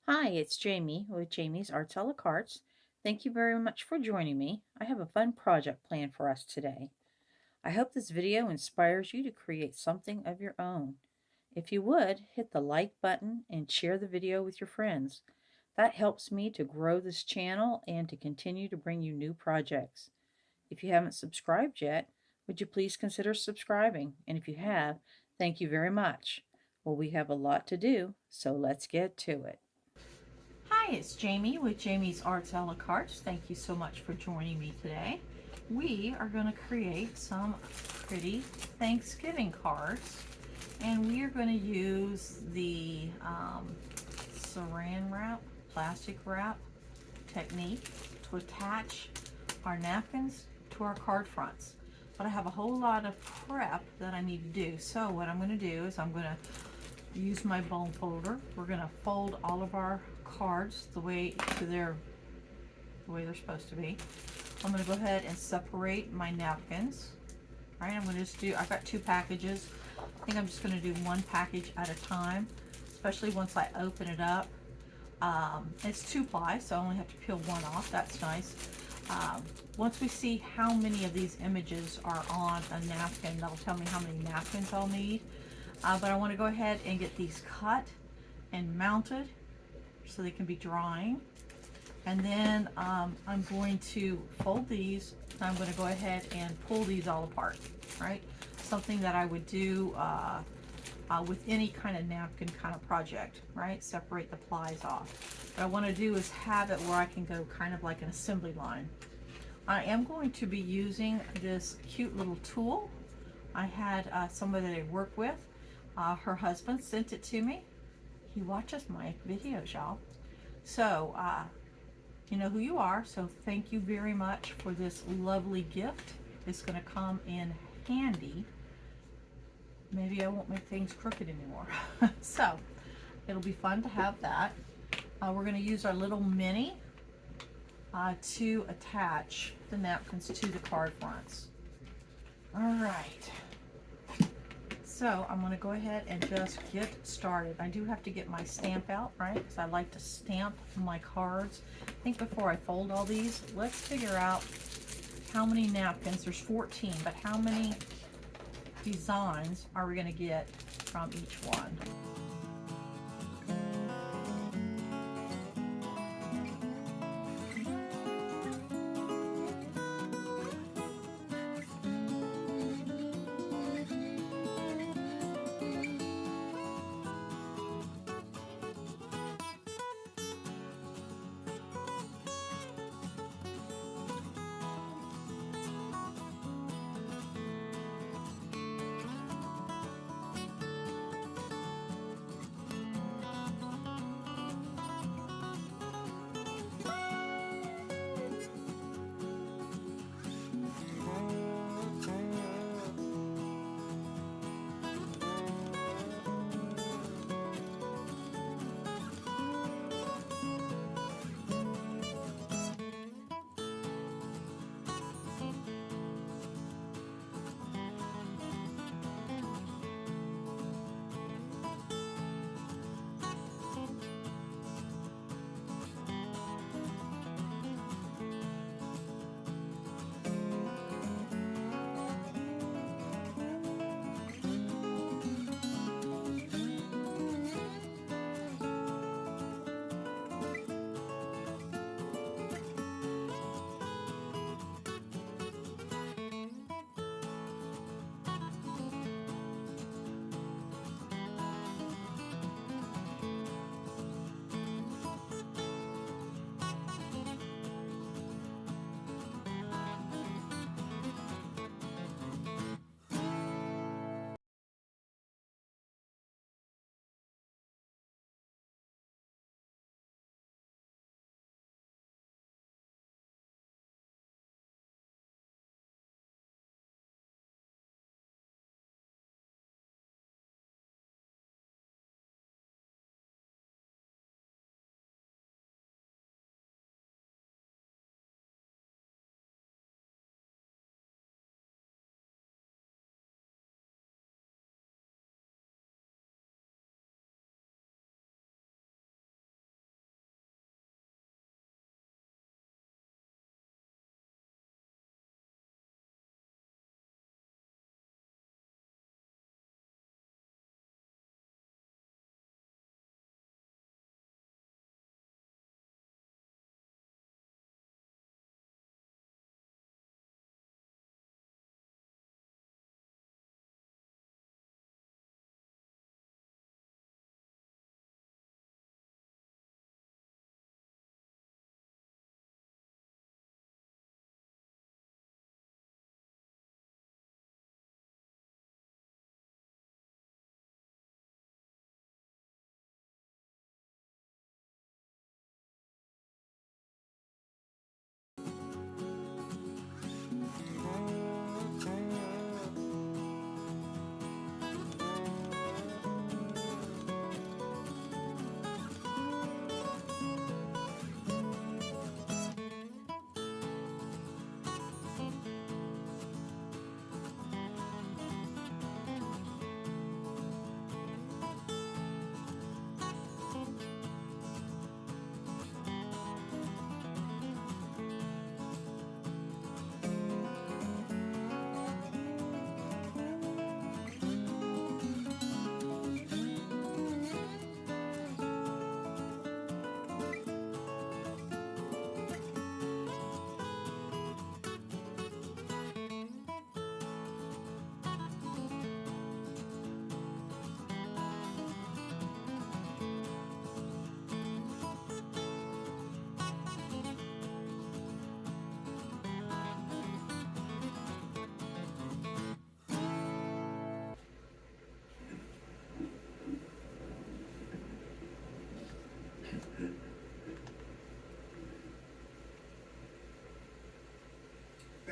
Hi, it's Jamie with Jamie's Arts a la Carte. Thank you very much for joining me. I have a fun project planned for us today. I hope this video inspires you to create something of your own. If you would, hit the like button and share the video with your friends. That helps me to grow this channel and to continue to bring you new projects. If you haven't subscribed yet, would you please consider subscribing? And if you have, thank you very much. Well, we have a lot to do, so let's get to it. Hi, it's Jamie with Jamie's Arts a la Carte. Thank you so much for joining me today. We are going to create some pretty Thanksgiving cards, and we are going to use the saran wrap, plastic wrap technique to attach our napkins to our card fronts. But I have a whole lot of prep that I need to do. So what I'm going to do is I'm going to use my bone folder. We're going to fold all of our cards the way they're supposed to be. I'm going to go ahead and separate my napkins. All right, I'm going to just do, I've got two packages. I think I'm just going to do one package at a time, especially once I open it up. It's 2-ply, so I only have to peel one off. That's nice. Once we see how many of these images are on a napkin, that'll tell me how many napkins I'll need. But I want to go ahead and get these cut and mounted so they can be drying. And then I'm going to fold these. I'm going to go ahead and pull these all apart, right? Something that I would do with any kind of napkin kind of project, right? Separate the plies off. What I want to do is have it where I can go kind of like an assembly line. I am going to be using this cute little tool. I had somebody that I work with. Her husband sent it to me. He watches my videos, y'all. So, you know who you are, so thank you very much for this lovely gift. It's going to come in handy. Maybe I won't make things crooked anymore. So, it'll be fun to have that. We're going to use our little mini to attach the napkins to the card fronts. All right. So I'm going to go ahead and just get started. I do have to get my stamp out, right? Because I like to stamp my cards. I think before I fold all these, let's figure out how many napkins. There's 14, but how many designs are we going to get from each one?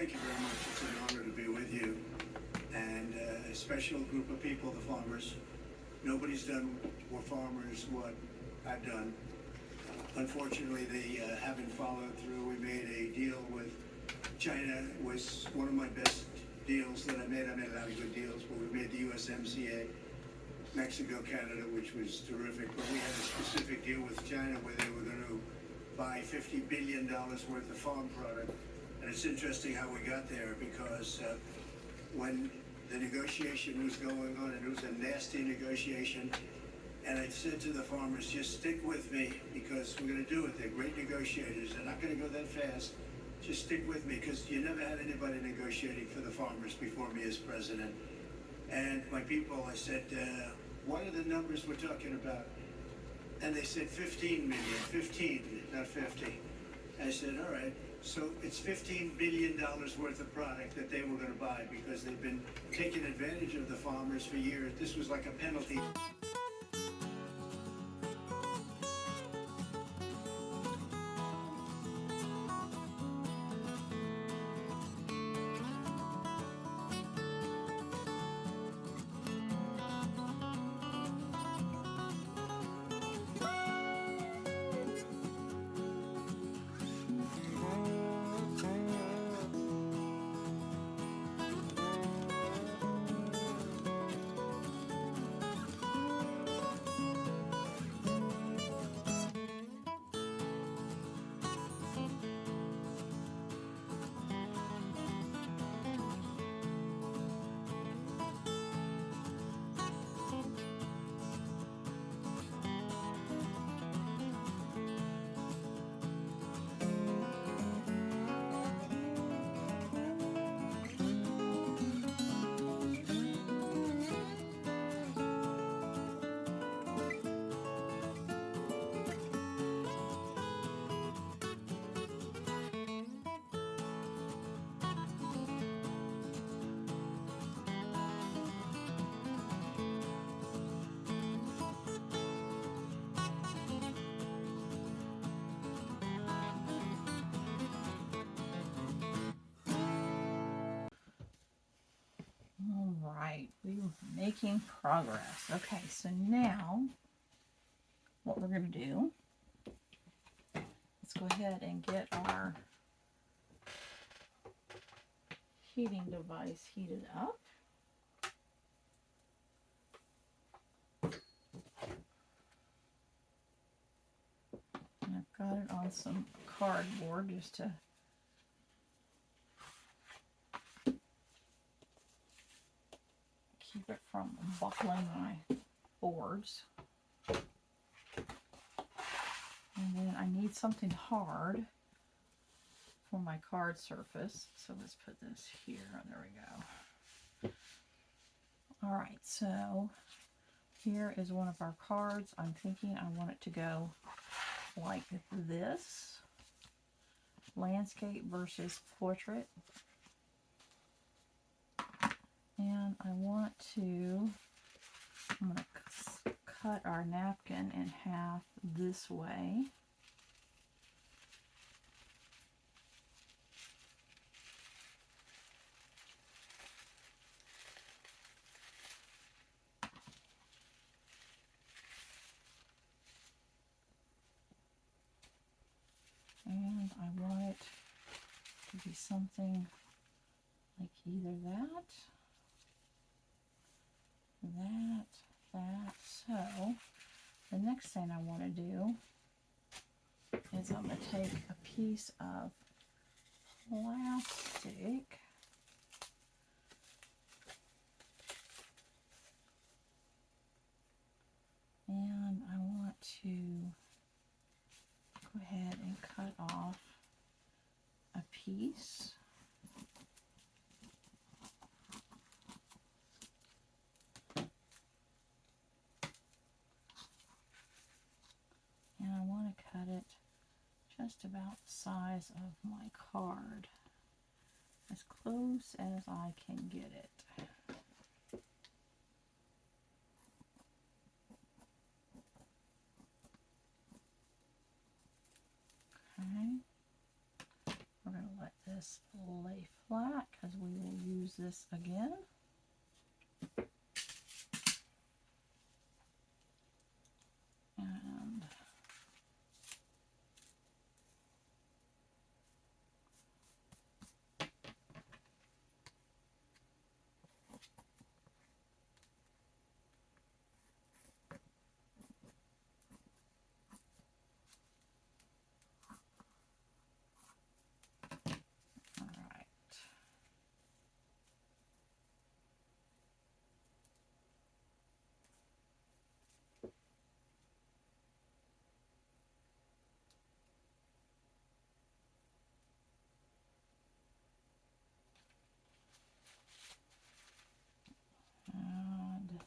thank you very much. It's an honor to be with you. And a special group of people, the farmers. Nobody's done for farmers what I've done. Unfortunately, they haven't followed through. We made a deal with China. It was one of my best deals that I made. I made a lot of good deals, but we made the USMCA, Mexico, Canada, which was terrific. But we had a specific deal with China where they were going to buy $50 billion worth of farm product. And it's interesting how we got there, because when the negotiation was going on, and it was a nasty negotiation, and I said to the farmers, just stick with me, because we're going to do it. They're great negotiators. They're not going to go that fast. Just stick with me, because you never had anybody negotiating for the farmers before me as president. And my people, I said, what are the numbers we're talking about? And they said 15 million, 15, not 50. I said, all right. So it's $15 billion worth of product that they were going to buy, because they've been taking advantage of the farmers for years. This was like a penalty. All right, we're making progress. Okay, so now what we're going to do, let's go ahead and get our heating device heated up. And I've got it on some cardboard just to keep it from buckling my boards. And then I need something hard for my card surface. So let's put this here. There we go. All right, so here is one of our cards. I'm thinking I want it to go like this. Landscape versus portrait. And I want to, I'm going to cut our napkin in half this way. And I want it to be something like either that, that. So the next thing I want to do is I'm going to take a piece of plastic and I want to go ahead and cut off a piece. And I want to cut it just about the size of my card, as close as I can get it. Okay, we're going to let this lay flat because we will use this again. And all right. And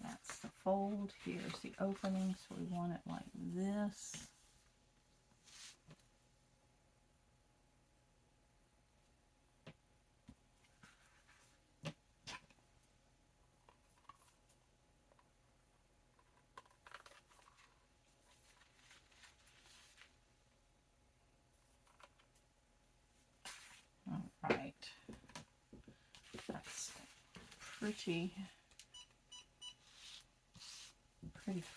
that's the fold. Here's the opening, so we want it like this. All right. That's pretty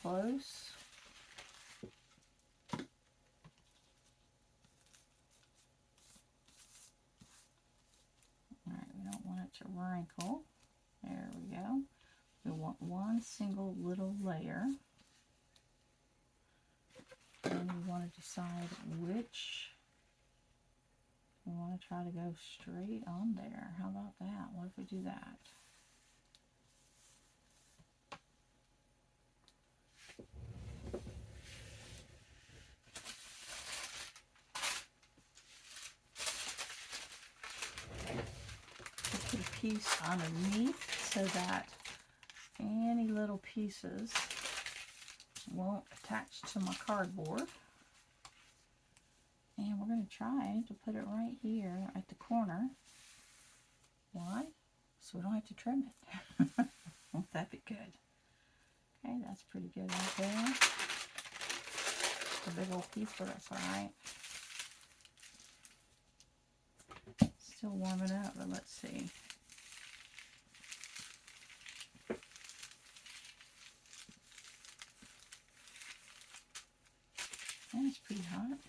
close. All right, we don't want it to wrinkle. There we go. We want one single little layer. And we want to decide which we want to try to go straight on there. How about that? What if we do that? Put a piece underneath so that any little pieces won't attach to my cardboard. And we're going to try to put it right here at the corner. Why? So we don't have to trim it. Won't that be good? Okay, that's pretty good right there. It's a big old piece, but that's alright. Still warming up, but let's see. Yeah, it's pretty hot.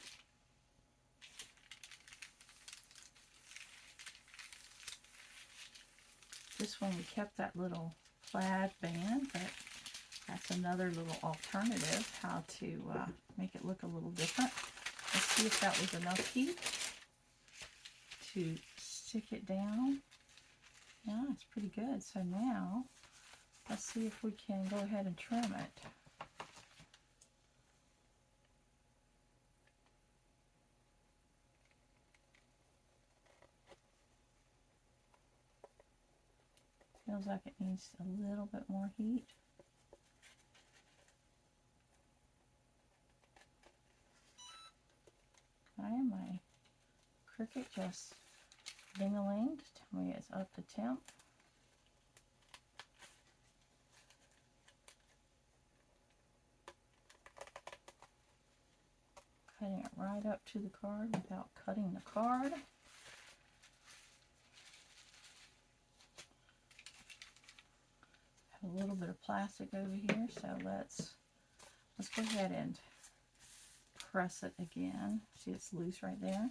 This one we kept that little plaid band, but that's another little alternative how to make it look a little different. Let's see if that was enough heat to stick it down. Yeah, it's pretty good. So now let's see if we can go ahead and trim it. Feels like it needs a little bit more heat. Okay, my Cricut just ding-a-linged to tell me it's up to temp. Cutting it right up to the card without cutting the card. Have a little bit of plastic over here, so let's go ahead and press it again. See, it's loose right there.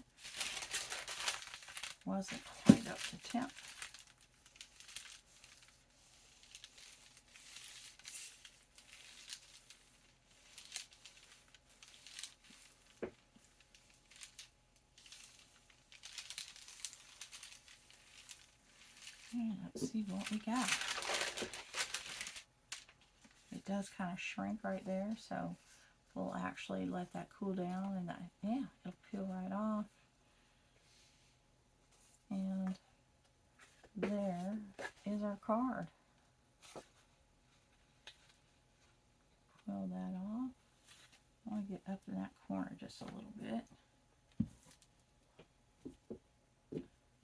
Wasn't quite up to temp. And let's see what we got. It does kind of shrink right there, so we'll actually let that cool down, and that, yeah, it'll peel right off. And there is our card. Pull that off. I want to get up in that corner just a little bit.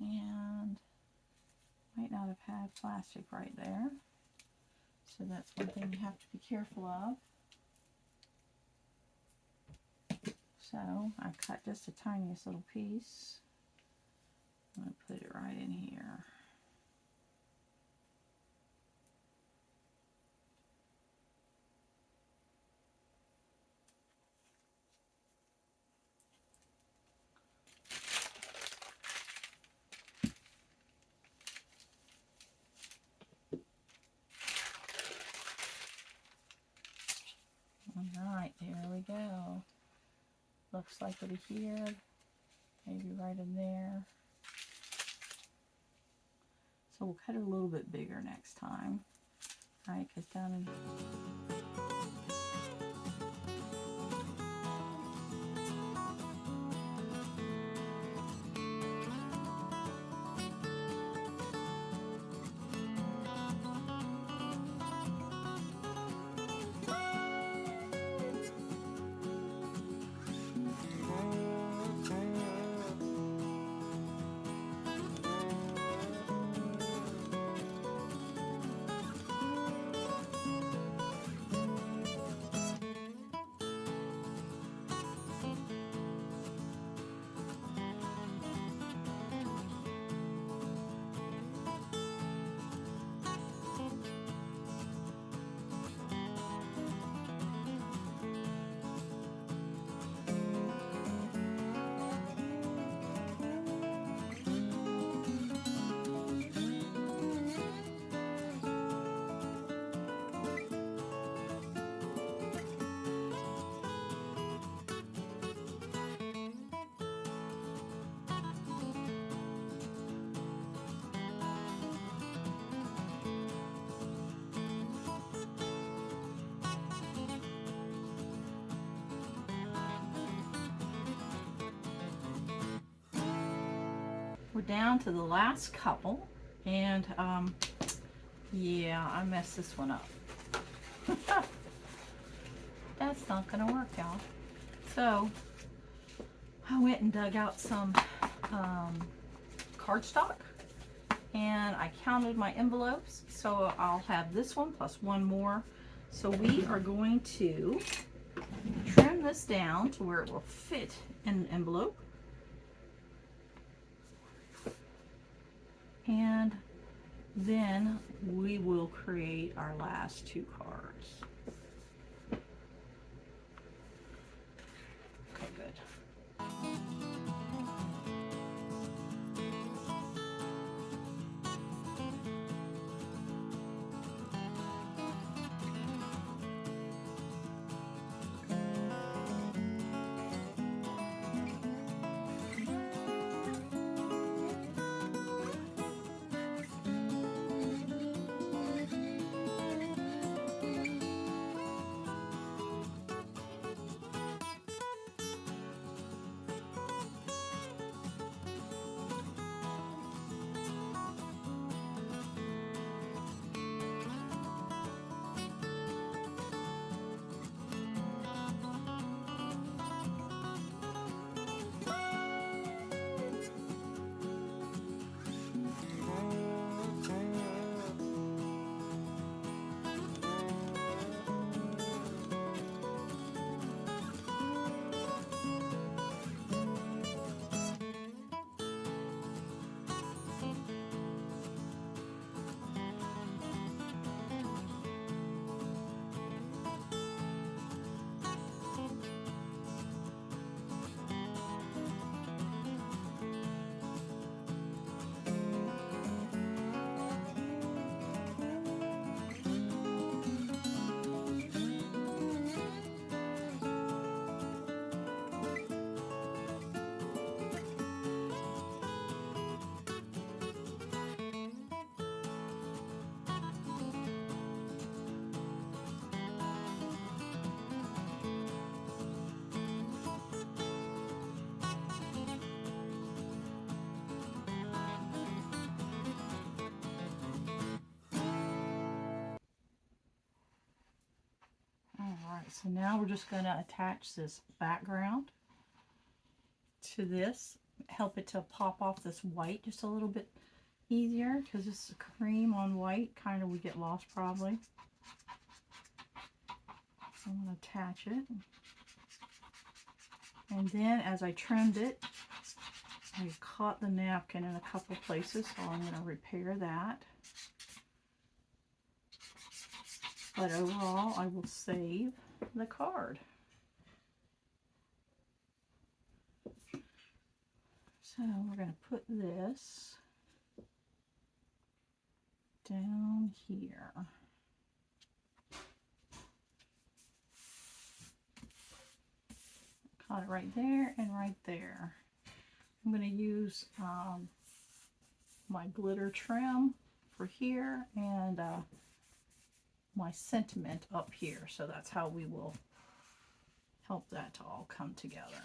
And might not have had plastic right there. So that's one thing you have to be careful of. So I cut just the tiniest little piece. I'm going to put it right in here. Alright, there we go. Looks like it here. Maybe right in there. So we'll cut it a little bit bigger next time. Alright, because down in we're down to the last couple, and yeah, I messed this one up. That's not gonna work, y'all. So I went and dug out some cardstock, and I counted my envelopes, so I'll have this one plus one more. So we are going to trim this down to where it will fit in an envelope. And then we will create our last two cards. Okay, good. Alright, so now we're just going to attach this background to this. Help it to pop off this white just a little bit easier, because this is cream on white, kind of we get lost probably. So I'm going to attach it. And then as I trimmed it, I caught the napkin in a couple places, so I'm going to repair that. But overall, I will save the card. So we're going to put this down here. Caught it right there and right there. I'm going to use my glitter trim for here and my sentiment up here. So that's how we will help that to all come together.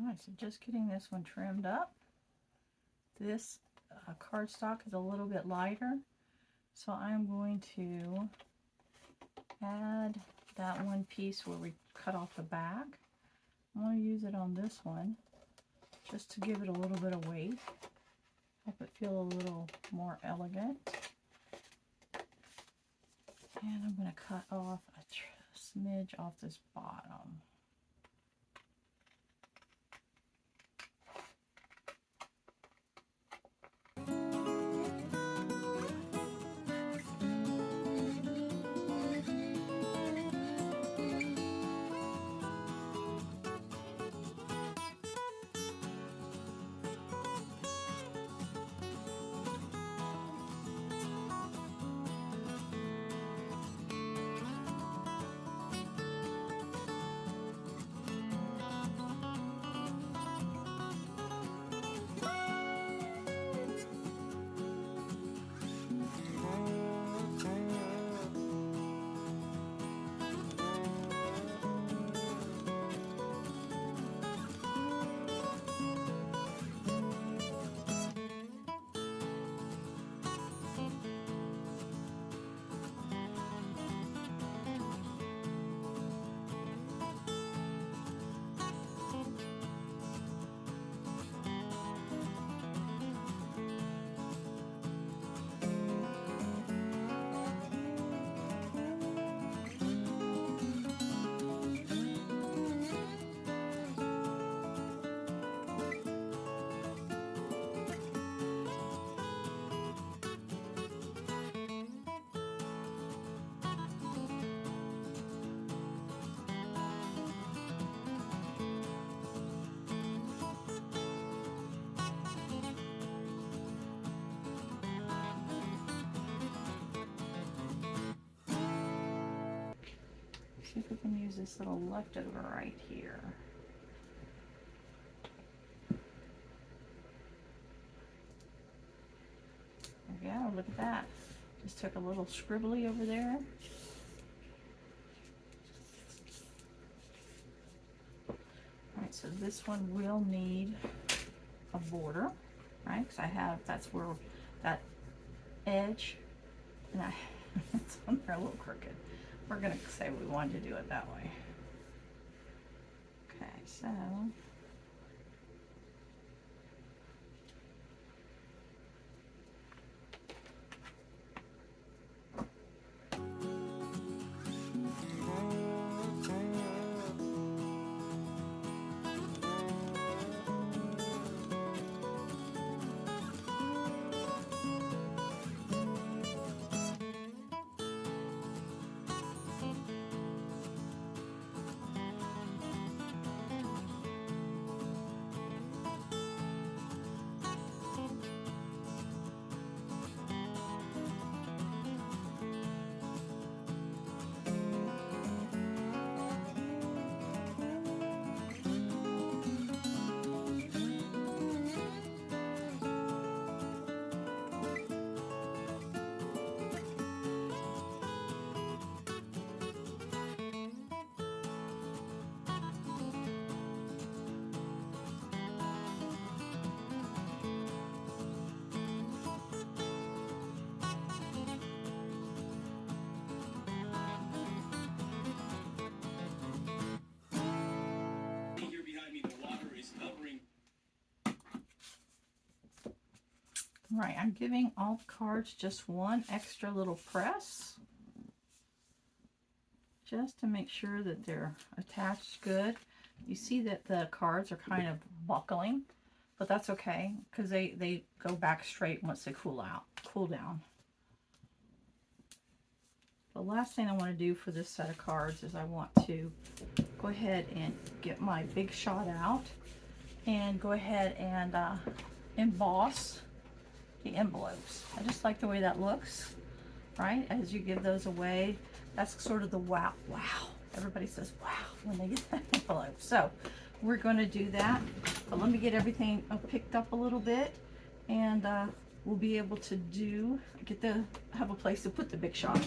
Alright, so just getting this one trimmed up. This cardstock is a little bit lighter, so I'm going to add that one piece where we cut off the back. I'm going to use it on this one just to give it a little bit of weight, help it feel a little more elegant. And I'm going to cut off a smidge off this bottom. See if we can use this little leftover right here. There we go, look at that. Just took a little scribbly over there. Alright, so this one will need a border, right? Because I have, that's where that edge, and it's on there a little crooked. We're going to say we wanted to do it that way. Okay, so right, I'm giving all the cards just one extra little press, just to make sure that they're attached good. You see that the cards are kind of buckling, but that's okay because they go back straight once they cool down. The last thing I want to do for this set of cards is I want to go ahead and get my Big Shot out and go ahead and emboss the envelopes. I just like the way that looks, right? As you give those away, that's sort of the wow. Everybody says wow when they get that envelope. So we're going to do that, but let me get everything picked up a little bit, and we'll be able to have a place to put the Big Shot.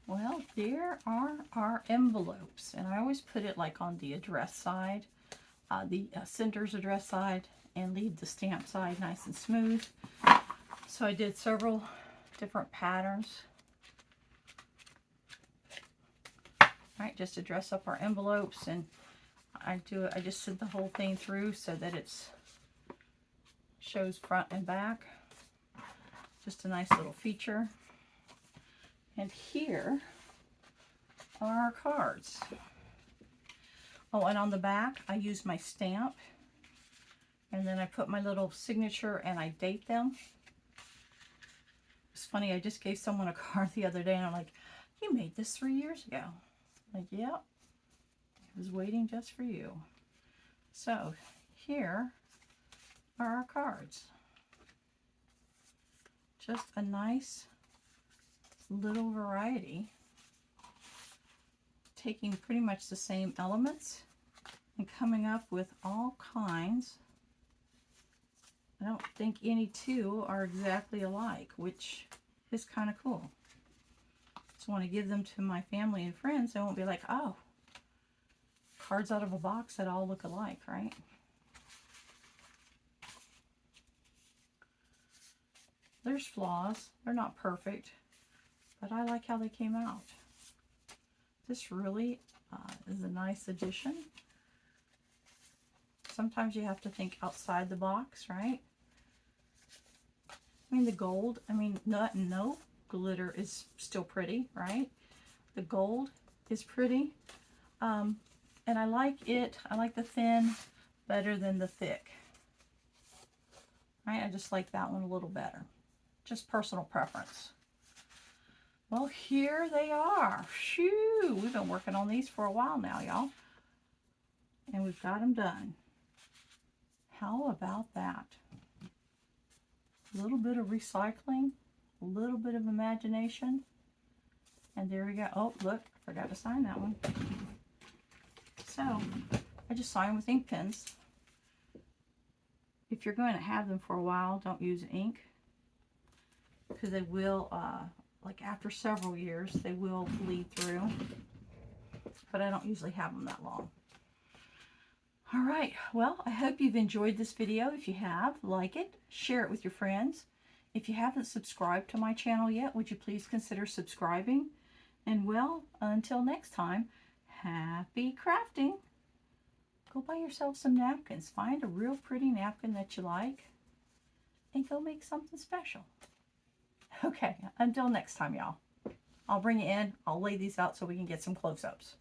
Well, there are our envelopes, and I always put it like on the address side, the sender's address side, and leave the stamp side nice and smooth. So I did several different patterns, right, just to dress up our envelopes. And I just sent the whole thing through so that it's shows front and back. Just a nice little feature. And here are our cards. Oh, and on the back, I use my stamp. And then I put my little signature and I date them. It's funny, I just gave someone a card the other day and I'm like, you made this 3 years ago. Like, yep, I was waiting just for you. So here are our cards. Just a nice little variety, taking pretty much the same elements and coming up with all kinds. I don't think any two are exactly alike, which is kind of cool. Just want to give them to my family and friends. They won't be like, oh, cards out of a box that all look alike, right? There's flaws. They're not perfect, but I like how they came out. This really is a nice addition. Sometimes you have to think outside the box, right? I mean, the gold, I mean, no glitter is still pretty, right? The gold is pretty. And I like it. I like the thin better than the thick. Right? I just like that one a little better. Just personal preference. Well, here they are. Shoo! We've been working on these for a while now, y'all. And we've got them done. How about that? A little bit of recycling, a little bit of imagination. And there we go. Oh, look, I forgot to sign that one. So, I just sign with ink pens. If you're going to have them for a while, don't use ink. Because they will, like after several years, they will bleed through. But I don't usually have them that long. Alright, well, I hope you've enjoyed this video. If you have, like it, share it with your friends. If you haven't subscribed to my channel yet, would you please consider subscribing? And well, until next time, happy crafting! Go buy yourself some napkins. Find a real pretty napkin that you like and go make something special. Okay, until next time, y'all. I'll bring you in. I'll lay these out so we can get some close-ups.